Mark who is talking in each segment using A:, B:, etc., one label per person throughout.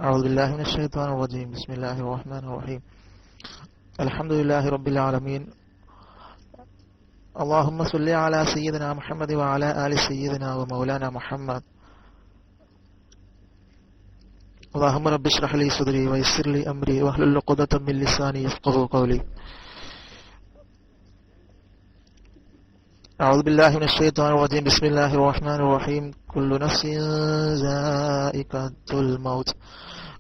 A: أعوذ بالله من الشيطان الرجيم. بسم الله الرحمن الرحيم. الحمد لله رب العالمين. اللهم صل على سيدنا محمد وعلى آل سيدنا ومولانا محمد. اللهم رب اشرح لي صدري ويسر لي أمري واحلل عقدة من لساني يفقهوا قولي. أعوذ بالله من الشيطان الرجيم. بسم الله الرحمن الرحيم. كل نفس ذائقة الموت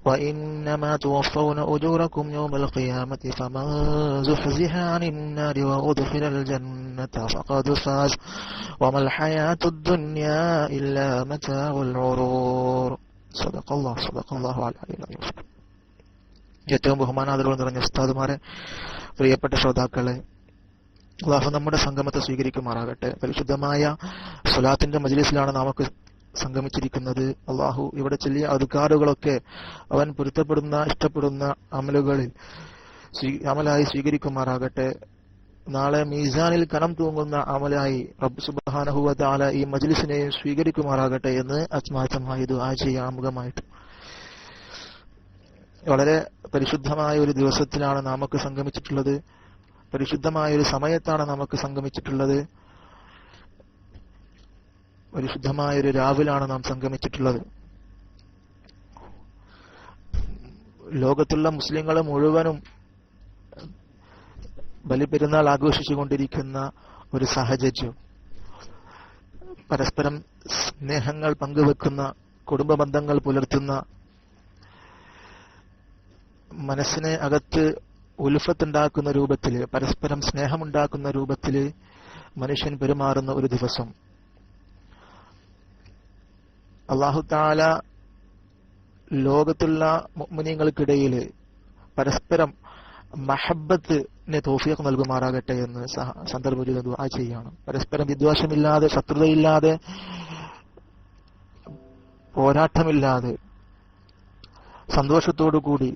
A: وإنما توفون أجوركم يوم القيامة فمن زحزح عن النار وأدخل الجنة فقد فاز وما الحياة الدنيا إلا متاع الغرور. صدق الله العلي العظيم. ഏറ്റവും ബഹുമാനാദരവ് നിറഞ്ഞ ഉസ്താദുമാരെ, പ്രിയപ്പെട്ട ശ്രോതാക്കളെ, അല്ലാഹു നമ്മുടെ സംഗമത്തെ സ്വീകരിക്കുമാറാകട്ടെ. പരിശുദ്ധമായ സ്വലാത്തിന്റെ മജ്ലിസിലാണ് നാമൊക്കെ സംഗമിച്ചിരിക്കുന്നത്. അല്ലാഹു ഇവിടെ ചൊല്ലിയ അദ്കാറുകളൊക്കെ അവൻ പൊരുത്തപ്പെടുന്ന ഇഷ്ടപ്പെടുന്ന അമലായി സ്വീകരിക്കുമാറാകട്ടെ. നാളെ മീസാനിൽ കനം തൂങ്ങുന്ന അമലായി റബ്ബ് സുബ്ഹാനഹു വ തആല ഈ മജ്ലിസിനെയും സ്വീകരിക്കുമാറാകട്ടെ എന്ന് ആത്മാർത്ഥമായി ദുആ ചെയ്യാം. ആമുഖമായിട്ട് വളരെ പരിശുദ്ധമായ ഒരു ദിവസത്തിലാണ് നാമൊക്കെ സംഗമിച്ചിട്ടുള്ളത്. പരിശുദ്ധമായ ഒരു സമയത്താണ് നമുക്ക് സംഗമിച്ചിട്ടുള്ളത്. പരിശുദ്ധമായ ഒരു രാവിലാണ് നാം സംഗമിച്ചിട്ടുള്ളത്. ലോകത്തുള്ള മുസ്ലിങ്ങൾ മുഴുവനും ബലിപെരുന്നാൾ ആഘോഷിച്ചുകൊണ്ടിരിക്കുന്ന ഒരു സാഹചര്യം, പരസ്പരം സ്നേഹങ്ങൾ പങ്കുവെക്കുന്ന, കുടുംബ ബന്ധങ്ങൾ പുലർത്തുന്ന, മനസ്സിനെ അകത്ത് ഉൽഫത്തുണ്ടാക്കുന്ന രൂപത്തില്, പരസ്പരം സ്നേഹമുണ്ടാക്കുന്ന രൂപത്തില് മനുഷ്യൻ പെരുമാറുന്ന ഒരു ദിവസം. അല്ലാഹു തആല ലോകത്തുള്ള മുഅ്മിനീങ്ങൾക്കിടയിൽ പരസ്പരം മഹബ്ബത്തിന് തൗഫീഖ് നൽകുമാറാകട്ടെ എന്ന് സന്ദർഭത്തിൽ ദുആ ചെയ്യാണ്. പരസ്പരം വിദ്വേഷമില്ലാതെ, ശത്രുതയില്ലാതെ, പോരാട്ടമില്ലാതെ സന്തോഷത്തോടുകൂടി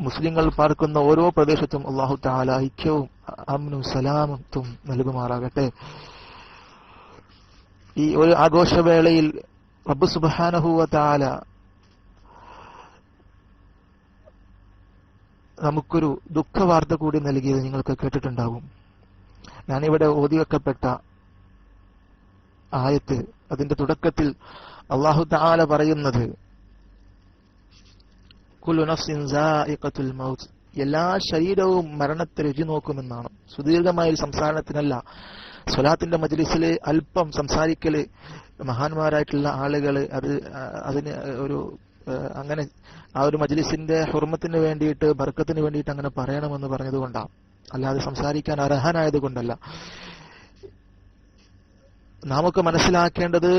A: മുസ്ലിങ്ങൾ പാർക്കുന്ന ഓരോ പ്രദേശത്തും അല്ലാഹു തആല ഐക്യവും അമ്നും സലാമത്തും നൽകുമാറാകട്ടെ. ഈ ഒരു ആഘോഷവേളയിൽ റബ്ബ് സുബ്ഹാനഹു വ തആല നമുക്കൊരു ദുഃഖവാർത്ത കൂടി നൽകിയത് നിങ്ങൾക്ക് കേട്ടിട്ടുണ്ടാകും. ഞാനിവിടെ ഓതിവെക്കപ്പെട്ട ആയത്ത്, അതിന്റെ തുടക്കത്തിൽ അല്ലാഹു തആല പറയുന്നത് കുല്ലു നഫ്സിൻ സായിഖത്തുൽ മൗത്ത്, എല്ലാ ശരീരവും മരണത്തെ രുചി നോക്കുമെന്നാണ്. സുദീർഘമായ ഒരു സംസാരത്തിനല്ല, സ്വലാത്തിന്റെ മജ്ലിസിൽ അല്പം സംസാരിക്കല് മഹാന്മാരായിട്ടുള്ള ആളുകള് അതിന് ഒരു അങ്ങനെ ആ ഒരു മജ്ലിസിന്റെ ഹുർമത്തിന് വേണ്ടിയിട്ട്, ബർക്കത്തിന് വേണ്ടിയിട്ട് അങ്ങനെ പറയണമെന്ന് പറഞ്ഞതുകൊണ്ടാണ്, അല്ലാതെ സംസാരിക്കാൻ അർഹനായത് കൊണ്ടല്ല. നാമൊക്കെ മനസ്സിലാക്കേണ്ടത്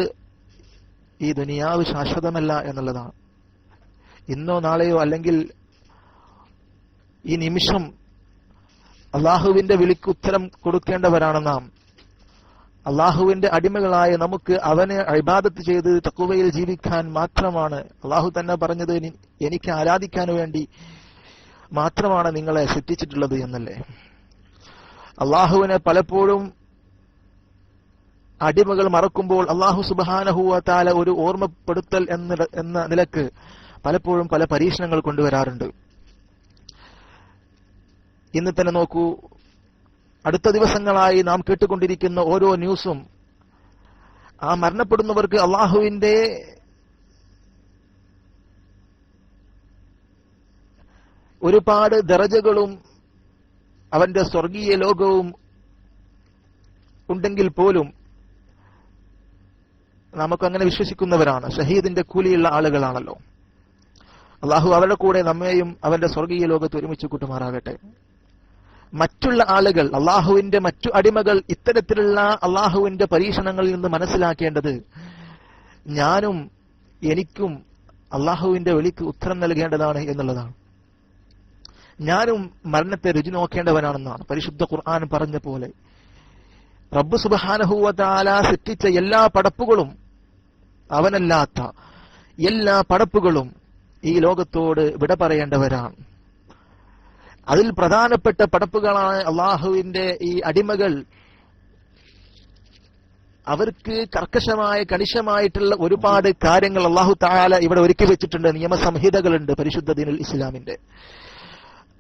A: ഈ ദുനിയാവ് ശാശ്വതമല്ല എന്നുള്ളതാണ്. ഇന്നോ നാളെയോ അല്ലെങ്കിൽ ഈ നിമിഷം അള്ളാഹുവിന്റെ വിളിക്ക് ഉത്തരം കൊടുക്കേണ്ടവരാണ് നാം. അള്ളാഹുവിന്റെ അടിമകളായ നമുക്ക് അവനെ ഇബാദത്ത് ചെയ്ത് തഖ്വയിൽ ജീവിക്കാൻ മാത്രമാണ്. അള്ളാഹു തന്നെ പറഞ്ഞത് എനിക്ക് ആരാധിക്കാൻ വേണ്ടി മാത്രമാണ് നിങ്ങളെ സൃഷ്ടിച്ചിട്ടുള്ളത് എന്നല്ലേ. അള്ളാഹുവിനെ പലപ്പോഴും അടിമകൾ മറക്കുമ്പോൾ അള്ളാഹു സുബ്ഹാനഹു വ തആല ഒരു ഓർമ്മപ്പെടുത്തൽ എന്ന നിലക്ക് പലപ്പോഴും പല പരീക്ഷണങ്ങൾ കൊണ്ടുവരാറുണ്ട്. ഇന്ന് തന്നെ നോക്കൂ, അടുത്ത ദിവസങ്ങളായി നാം കേട്ടുകൊണ്ടിരിക്കുന്ന ഓരോ ന്യൂസും ആ മരണപ്പെടുന്നവർക്ക് അള്ളാഹുവിന്റെ ഒരുപാട് ദറജകളും അവന്റെ സ്വർഗീയ ലോകവും ഉണ്ടെങ്കിൽ പോലും നമുക്കങ്ങനെ വിശ്വസിക്കുന്നവരാണ്. ഷഹീദിന്റെ കൂലിയുള്ള ആളുകളാണല്ലോ. അള്ളാഹു അവരുടെ കൂടെ നമ്മെയും അവന്റെ സ്വർഗീയ ലോകത്ത് ഒരുമിച്ച് കൂട്ടുമാറാകട്ടെ. മറ്റുള്ള ആളുകൾ, അള്ളാഹുവിന്റെ മറ്റു അടിമകൾ ഇത്തരത്തിലുള്ള അള്ളാഹുവിന്റെ പരീക്ഷണങ്ങളിൽ നിന്ന് മനസ്സിലാക്കേണ്ടത് ഞാനും എനിക്കും അള്ളാഹുവിന്റെ വിളിക്ക് ഉത്തരം നൽകേണ്ടതാണ് എന്നുള്ളതാണ്. ഞാനും മരണത്തെ രുചി നോക്കേണ്ടവനാണെന്നാണ് പരിശുദ്ധ ഖുർആൻ പറഞ്ഞ പോലെ. റബ്ബ് സുബ്ഹാനഹു വ തആല സൃഷ്ടിച്ച എല്ലാ പടപ്പുകളും, അവനല്ലാത്ത എല്ലാ പടപ്പുകളും ഈ ലോകത്തോട് വിട പറയേണ്ടവരാണ്. അതിൽ പ്രധാനപ്പെട്ട പടപ്പുകളാണ് അള്ളാഹുവിന്റെ ഈ അടിമകൾ. അവർക്ക് കർക്കശമായ കണിശമായിട്ടുള്ള ഒരുപാട് കാര്യങ്ങൾ അല്ലാഹു തആല ഇവിടെ ഒരുക്കി വെച്ചിട്ടുണ്ട്. നിയമസംഹിതകളുണ്ട് പരിശുദ്ധ ദീനുൽ ഇസ്ലാമിന്റെ.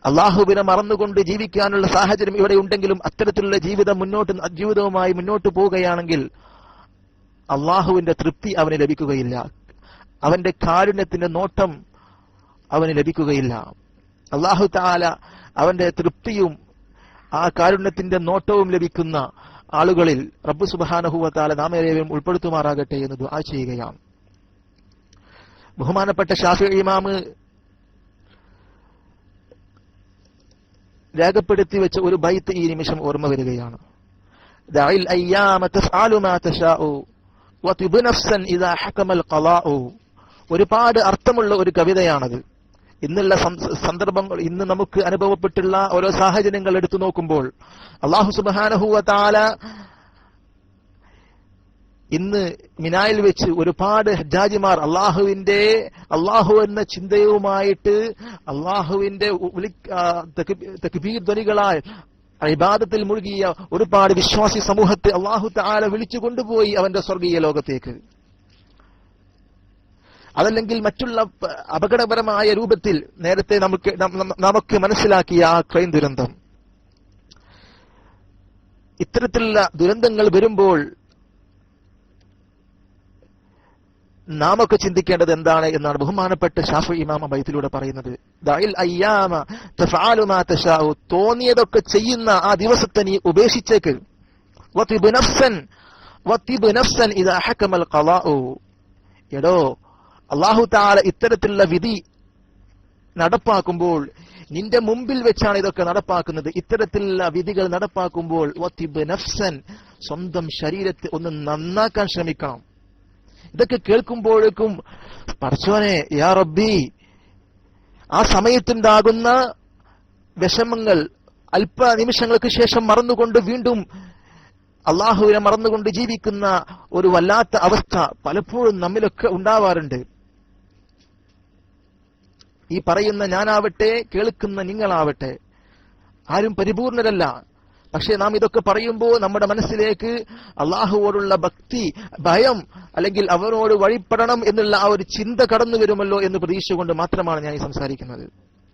A: അള്ളാഹുവിനെ മറന്നുകൊണ്ട് ജീവിക്കാനുള്ള സാഹചര്യം ഇവിടെ ഉണ്ടെങ്കിലും അത്തരത്തിലുള്ള ജീവിതവുമായി മുന്നോട്ട് പോവുകയാണെങ്കിൽ അള്ളാഹുവിന്റെ തൃപ്തി അവന് ലഭിക്കുകയില്ല. അവന്റെ കാരുണ്യത്തിന്റെ നോട്ടം അവന് ലഭിക്കുകയില്ല. അള്ളാഹു തആല അവന്റെ തൃപ്തിയും ആ കാരുണ്യത്തിന്റെ നോട്ടവും ലഭിക്കുന്ന ആളുകളിൽ റബ്ബ് സുബ്ഹാനഹു വ തആല നാം ഏവരെയും ഉൾപ്പെടുത്തുമാറാകട്ടെ എന്ന് ദുആ ചെയ്യുകയാണ്. ബഹുമാനപ്പെട്ട ശാഫിഈ ഇമാം രേഖപ്പെടുത്തി വെച്ച ഒരു ബൈത്ത് ഈ നിമിഷം ഓർമ്മ വരികയാണ്. ദഅൽ അയ്യാമ തഫ്അലു മാ തശാഉ വതിബ് നഫ്സൻ ഇദാ ഹകമൽ ഖളാഉ. ഒരുപാട് അർത്ഥമുള്ള ഒരു കവിതയാണത്. ഇന്നുള്ള സന്ദർഭങ്ങൾ, ഇന്ന് നമുക്ക് അനുഭവപ്പെട്ടുള്ള ഓരോ സാഹചര്യങ്ങൾ എടുത്തു നോക്കുമ്പോൾ അല്ലാഹു സുബ്ഹാനഹു വ തആല ഇന്ന് മിനായിൽ വെച്ച് ഒരുപാട് ഹജ്ജാജിമാർ അള്ളാഹു എന്ന ചിന്തയുമായിട്ട് അള്ളാഹുവിന്റെ തക്ബീർ ധ്വനികളാൽ ഇബാദത്തിൽ മുഴുകിയ ഒരുപാട് വിശ്വാസി സമൂഹത്തെ അള്ളാഹു തആല വിളിച്ചു കൊണ്ടുപോയി അവന്റെ സ്വർഗീയ ലോകത്തേക്ക്. അതല്ലെങ്കിൽ മറ്റുള്ള അപകടപരമായ രൂപത്തിൽ നേരത്തെ നമുക്ക് മനസ്സിലാക്കിയ ആ ട്രെയിൻ ദുരന്തം, ഇത്തരത്തിലുള്ള ദുരന്തങ്ങൾ വരുമ്പോൾ നാമൊക്കെ ചിന്തിക്കേണ്ടത് എന്താണ് എന്നാണ് ബഹുമാനപ്പെട്ട ശാഫിഈ ഇമാം ബൈത്തിലൂടെ പറയുന്നത്. ദഅൽ അയ്യാമ തഫഅലു മാ തശാഉ. തോന്നിയതൊക്കെ ചെയ്യുന്ന ആ ദിവസത്തെ നീ ഉപേക്ഷിച്ചേക്ക്. വതിബ് നഫ്സൻ ഇദാ ഹകമൽ ഖളാഉ. എടോ, അല്ലാഹു തആല ഇത്തരത്തിലുള്ള വിധി നടപ്പാക്കുമ്പോൾ നിന്റെ മുമ്പിൽ വെച്ചാണ് ഇതൊക്കെ നടപ്പാക്കുന്നത്. ഇത്തരത്തിലുള്ള വിധികൾ നടപ്പാക്കുമ്പോൾ വതിബ് നഫ്സൻ, സ്വന്തം ശരീരത്തെ ഒന്ന് നന്നാക്കാൻ ശ്രമിക്കണം. ഇതൊക്കെ കേൾക്കുമ്പോഴേക്കും പടച്ചോനെ യാ റബ്ബി, ആ സമയത്തുണ്ടാകുന്ന വിഷമങ്ങൾ അല്പ നിമിഷങ്ങൾക്ക് ശേഷം മറന്നുകൊണ്ട് വീണ്ടും അള്ളാഹുവിനെ മറന്നുകൊണ്ട് ജീവിക്കുന്ന ഒരു വല്ലാത്ത അവസ്ഥ പലപ്പോഴും നമ്മിലൊക്കെ ഉണ്ടാവാറുണ്ട്. ഈ പറയുന്ന ഞാനാവട്ടെ, കേൾക്കുന്ന നിങ്ങളാവട്ടെ, ആരും പരിപൂർണരല്ല. പക്ഷെ നാം ഇതൊക്കെ പറയുമ്പോൾ നമ്മുടെ മനസ്സിലേക്ക് അള്ളാഹുവോടുള്ള ഭക്തി, ഭയം, അല്ലെങ്കിൽ അവനോട് വഴിപ്പെടണം എന്നുള്ള ആ ഒരു ചിന്ത കടന്നു വരുമല്ലോ എന്ന് പ്രതീക്ഷ കൊണ്ട് മാത്രമാണ് ഞാൻ ഈ സംസാരിക്കുന്നത്.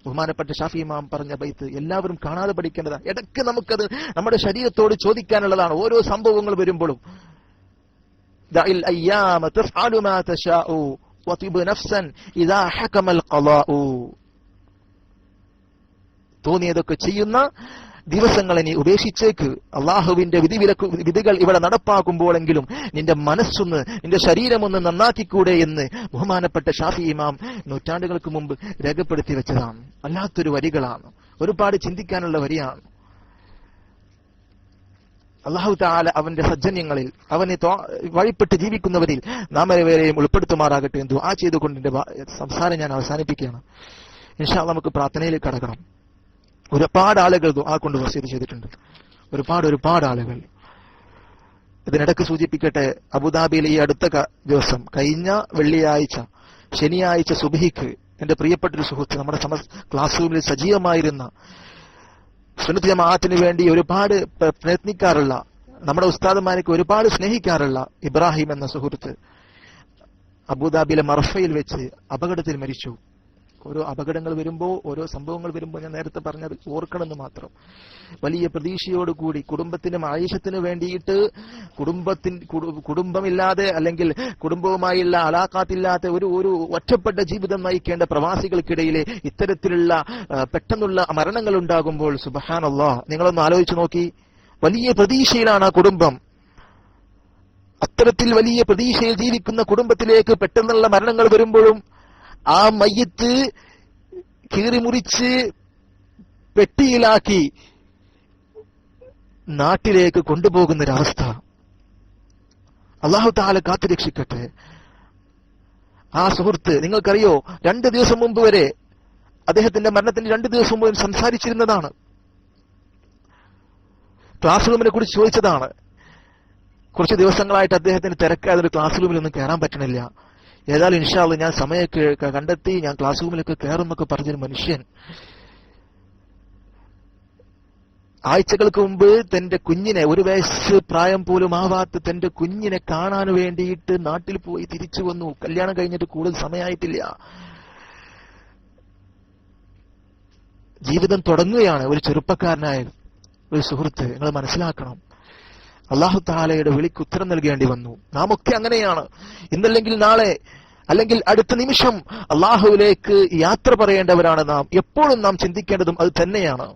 A: ബഹുമാനപ്പെട്ട ശാഫിഈ ഇമാം പറഞ്ഞ ബൈത്ത് എല്ലാവരും കാണാതെ പഠിക്കേണ്ടതാണ്. ഇടയ്ക്ക് നമുക്കത് നമ്മുടെ ശരീരത്തോട് ചോദിക്കാനുള്ളതാണ് ഓരോ സംഭവങ്ങൾ വരുമ്പോഴും. ദഅൽ അയ്യാമ തഫ്അലു മാ തശാഉ വതിബ് നഫ്സൻ ഇദാ ഹകമൽ ഖളാഉ. തോന്നിയതൊക്കെ ചെയ്യുന്ന ദിവസങ്ങളെ നീ ഉപേക്ഷിച്ചേക്ക്. അള്ളാഹുവിന്റെ വിധികൾ ഇവിടെ നടപ്പാക്കുമ്പോഴെങ്കിലും നിന്റെ മനസ്സൊന്ന്, നിന്റെ ശരീരമൊന്ന് നന്നാക്കിക്കൂടെ എന്ന് ബഹുമാനപ്പെട്ട ശാഫിഈ ഇമാം നൂറ്റാണ്ടുകൾക്ക് മുമ്പ് രേഖപ്പെടുത്തി വെച്ചതാണ്. അല്ലാത്തൊരു വരികളാണ്, ഒരുപാട് ചിന്തിക്കാനുള്ള വരിയാണ്. അല്ലാഹു തആല അവന്റെ സജ്ജന്യങ്ങളിൽ, അവനെ വഴിപ്പെട്ട് ജീവിക്കുന്നവരിൽ നാം ഏവരെയും ഉൾപ്പെടുത്തുമാറാകട്ടെ എന്ന് ദുആ ചെയ്തുകൊണ്ട് എന്റെ സംസാരം ഞാൻ അവസാനിപ്പിക്കുകയാണ്. ഇൻഷാ അല്ലാഹ് നമുക്ക് പ്രാർത്ഥനയിലേക്ക് കടക്കണം. ഒരുപാട് ആളുകൾ ദുആ കൊണ്ട് വസിയത്ത് ചെയ്തിട്ടുണ്ട്. ഒരുപാട് ആളുകൾ. ഇതിനിടയ്ക്ക് സൂചിപ്പിക്കട്ടെ, അബുദാബിയിലെ ഈ അടുത്ത ദിവസം, കഴിഞ്ഞ വെള്ളിയാഴ്ച, ശനിയാഴ്ച സുബ്ഹിക്ക് എന്റെ പ്രിയപ്പെട്ടൊരു സുഹൃത്ത്, നമ്മുടെ ക്ലാസ് റൂമിൽ സജീവമായിരുന്ന, സുന്നത്ത് ജമാഅത്തിന് വേണ്ടി ഒരുപാട് പ്രയത്നിക്കാറുള്ള, നമ്മുടെ ഉസ്താദുമാർക്ക് ഒരുപാട് സ്നേഹിക്കാറുള്ള ഇബ്രാഹിം എന്ന സുഹൃത്ത് അബുദാബിയിലെ മർഫയിൽ വെച്ച് അപകടത്തിൽ മരിച്ചു. ഓരോ അപകടങ്ങൾ വരുമ്പോൾ, ഓരോ സംഭവങ്ങൾ വരുമ്പോൾ ഞാൻ നേരത്തെ പറഞ്ഞത് ഓർക്കണമെന്ന് മാത്രം. വലിയ പ്രതീക്ഷയോടുകൂടി കുടുംബത്തിനും ആയിഷത്തിനു വേണ്ടിയിട്ട് കുടുംബമില്ലാതെ, അല്ലെങ്കിൽ കുടുംബവുമായുള്ള അലാഖാത്തില്ലാത്ത ഒരു ഒറ്റപ്പെട്ട ജീവിതം നയിക്കേണ്ട പ്രവാസികൾക്കിടയിലെ ഇത്തരത്തിലുള്ള പെട്ടെന്നുള്ള മരണങ്ങൾ ഉണ്ടാകുമ്പോൾ സുബ്ഹാനല്ലാഹ്, നിങ്ങളൊന്ന് ആലോചിച്ച് നോക്കി. വലിയ പ്രതീക്ഷയിലാണ് ആ കുടുംബം. അത്തരത്തിൽ വലിയ പ്രതീക്ഷയിൽ ജീവിക്കുന്ന കുടുംബത്തിലേക്ക് പെട്ടെന്നുള്ള മരണങ്ങൾ വരുമ്പോഴും ആ മയ്യത്ത് കീറിമുറിച്ച് പെട്ടിയിലാക്കി നാട്ടിലേക്ക് കൊണ്ടുപോകുന്നൊരവസ്ഥ. അല്ലാഹു തആല കാത്തുരക്ഷിക്കട്ടെ. ആ സുഹൃത്ത്, നിങ്ങൾക്കറിയോ, 2 ദിവസം മുമ്പ് വരെ, അദ്ദേഹത്തിന്റെ മരണത്തിന് 2 ദിവസം മുമ്പ് സംസാരിച്ചിരുന്നതാണ്. ക്ലാസ് റൂമിനെ കുറിച്ച് ചോദിച്ചതാണ്. കുറച്ച് ദിവസങ്ങളായിട്ട് അദ്ദേഹത്തിന് തിരക്കാതെ ഒരു ക്ലാസ് റൂമിലൊന്നും കയറാൻ പറ്റണില്ല. ഏതായാലും ഇൻഷാ അല്ലാഹ് ഞാൻ സമയമൊക്കെ കണ്ടെത്തി ഞാൻ ക്ലാസ് റൂമിലൊക്കെ കയറുന്നൊക്കെ പറഞ്ഞൊരു മനുഷ്യൻ. ആഴ്ചകൾക്ക് മുമ്പ് തന്റെ കുഞ്ഞിനെ, 1 വയസ്സ് പ്രായം പോലും ആവാത്ത തന്റെ കുഞ്ഞിനെ കാണാൻ വേണ്ടിയിട്ട് നാട്ടിൽ പോയി തിരിച്ചു വന്നു. കല്യാണം കഴിഞ്ഞിട്ട് കൂടുതൽ സമയമായിട്ടില്ല. ജീവിതം തുടങ്ങുകയാണ്. ഒരു ചെറുപ്പക്കാരനായ ഒരു സുഹൃത്ത്, നിങ്ങൾ മനസ്സിലാക്കണം, അല്ലാഹു തആലയുടെ വിളിക്ക് ഉത്തരം നൽകേണ്ടി വന്നു. നാം ഒക്കെ അങ്ങനെയാണ്. ഇന്നല്ലെങ്കിൽ നാളെ, അല്ലെങ്കിൽ അടുത്ത നിമിഷം അല്ലാഹുവിലേക്ക് യാത്ര പറയേണ്ടവരാണ് നാം. എപ്പോഴും നാം ചിന്തിക്കേണ്ടതും അത് തന്നെയാണ്.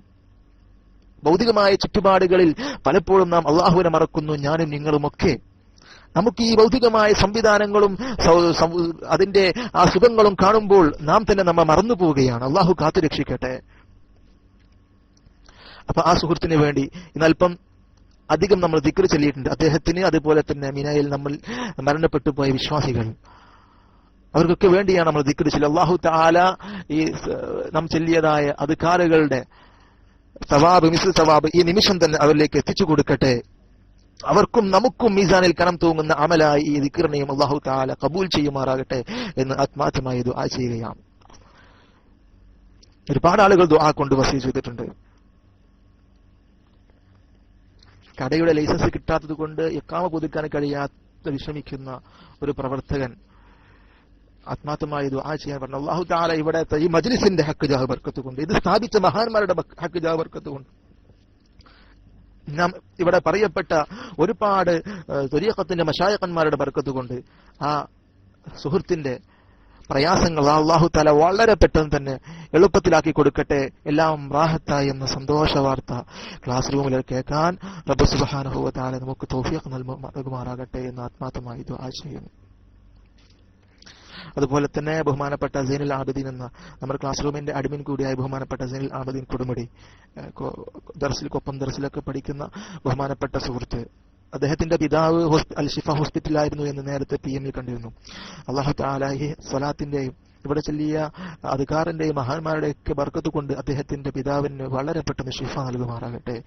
A: ഭൗതികമായ ചുറ്റുപാടുകളിൽ പലപ്പോഴും നാം അല്ലാഹുവിനെ മറക്കുന്നു, ഞാനും നിങ്ങളുമൊക്കെ. നമുക്ക് ഈ ഭൗതികമായ സംവിധാനങ്ങളും അതിന്റെ ആ സുഖങ്ങളും കാണുമ്പോൾ നാം തന്നെ നമ്മെ മറന്നു പോവുകയാണ്. അല്ലാഹു കാത്തുരക്ഷിക്കട്ടെ. അപ്പൊ ആ സുഹൃത്തിന് വേണ്ടി ഇന്നൽപ്പം അധികം നമ്മൾ ദിക്ർ ചൊല്ലിയിട്ടുണ്ട്. അദ്ദേഹത്തിന്, അതുപോലെ തന്നെ മിനയിൽ നമ്മൾ മരണപ്പെട്ടു പോയ വിശ്വാസികൾ, അവർക്കൊക്കെ വേണ്ടിയാണ് നമ്മൾ ദിക്ർ ചൊല്ലി. അല്ലാഹു തആല ഈ നാം ചൊല്ലിയതായ അദ്കാറുകളുടെ സവാബ്, മിസ്ൽ സവാബ് ഈ നിമിഷം തന്നെ അവരിലേക്ക് എത്തിച്ചു കൊടുക്കട്ടെ. അവർക്കും നമുക്കും മീസാനിൽ കനം തൂങ്ങുന്ന അമലായി ഈ ദിക്റിനെയും അല്ലാഹു തആല കബൂൽ ചെയ്യുമാറാകട്ടെ എന്ന് ആത്മാർത്ഥമായി ദുആ ചെയ്യുകയാണ്. ഒരുപാട് ആളുകൾ ദുആ കൊണ്ട് വസിയ ചെയ്തിട്ടുണ്ട്. കടയുടെ ലൈസൻസ് കിട്ടാത്തത് കൊണ്ട് ഇഖാമ പുതുക്കാൻ കഴിയാത്ത വിഷമിക്കുന്ന ഒരു പ്രവർത്തകൻ ആത്മാർത്ഥമായി ദുആ ചെയ്യാൻ പറഞ്ഞു. അല്ലാഹു തആല ഇവിടത്തെ ഈ മജ്ലിസിന്റെ ഹക്ക് ജാഹ് ബർക്കത്ത് കൊണ്ട്, ഇത് സ്ഥാപിച്ച മഹാന്മാരുടെ ഹക്ക് ജാഹ് ബർക്കത്ത് കൊണ്ട്, നാം ഇവിടെ പറയപ്പെട്ട ഒരുപാട് ത്വരീഖത്തിന്റെ മശായിഖന്മാരുടെ ബർക്കത്ത് കൊണ്ട് ആ സുഹൃത്തിന്റെ പ്രയാസങ്ങൾ അല്ലാഹു തആല വളരെ പെട്ടെന്ന് തന്നെ എളുപ്പത്തിലാക്കി കൊടുക്കട്ടെ. എല്ലാം റാഹത്തായി എന്ന സന്തോഷ വാർത്ത ക്ലാസ് റൂമിൽ കേൾക്കാൻ റബ്ബ് സുബ്ഹാനഹു വ തആല നമുക്ക് തൗഫീഖ് നൽകുമാറാകട്ടെ എന്ന് ആത്മാർത്ഥമായി ദുആ ചെയ്യുന്നു. അതുപോലെ തന്നെ ബഹുമാനപ്പെട്ട സൈനുൽ ആബിദീൻ എന്ന നമ്മുടെ ക്ലാസ് റൂമിന്റെ അഡ്മിൻ കൂടിയായ ബഹുമാനപ്പെട്ട സൈനുൽ ആബിദീൻ കൊടുമുടി, കൊപ്പം ദർസിലൊക്കെ പഠിക്കുന്ന ബഹുമാനപ്പെട്ട സുഹൃത്ത്, അദ്ദേഹത്തിന്റെ പിതാവ് അൽ ഷിഫ ഹോസ്പിറ്റലായിരുന്നു എന്ന് നേരത്തെ PM ൽ കണ്ടിരുന്നു. അല്ലാഹു തആല ഈ സ്വലാത്തിന്റെയും ഇവിടെ ചൊല്ലിയ അദ്കാറിന്റെയും മഹാന്മാരുടെയൊക്കെ ബർക്കത്ത് കൊണ്ട് അദ്ദേഹത്തിന്റെ പിതാവിന് വളരെ പെട്ടെന്ന് ഷിഫ നൽകുമാറാകട്ടെ.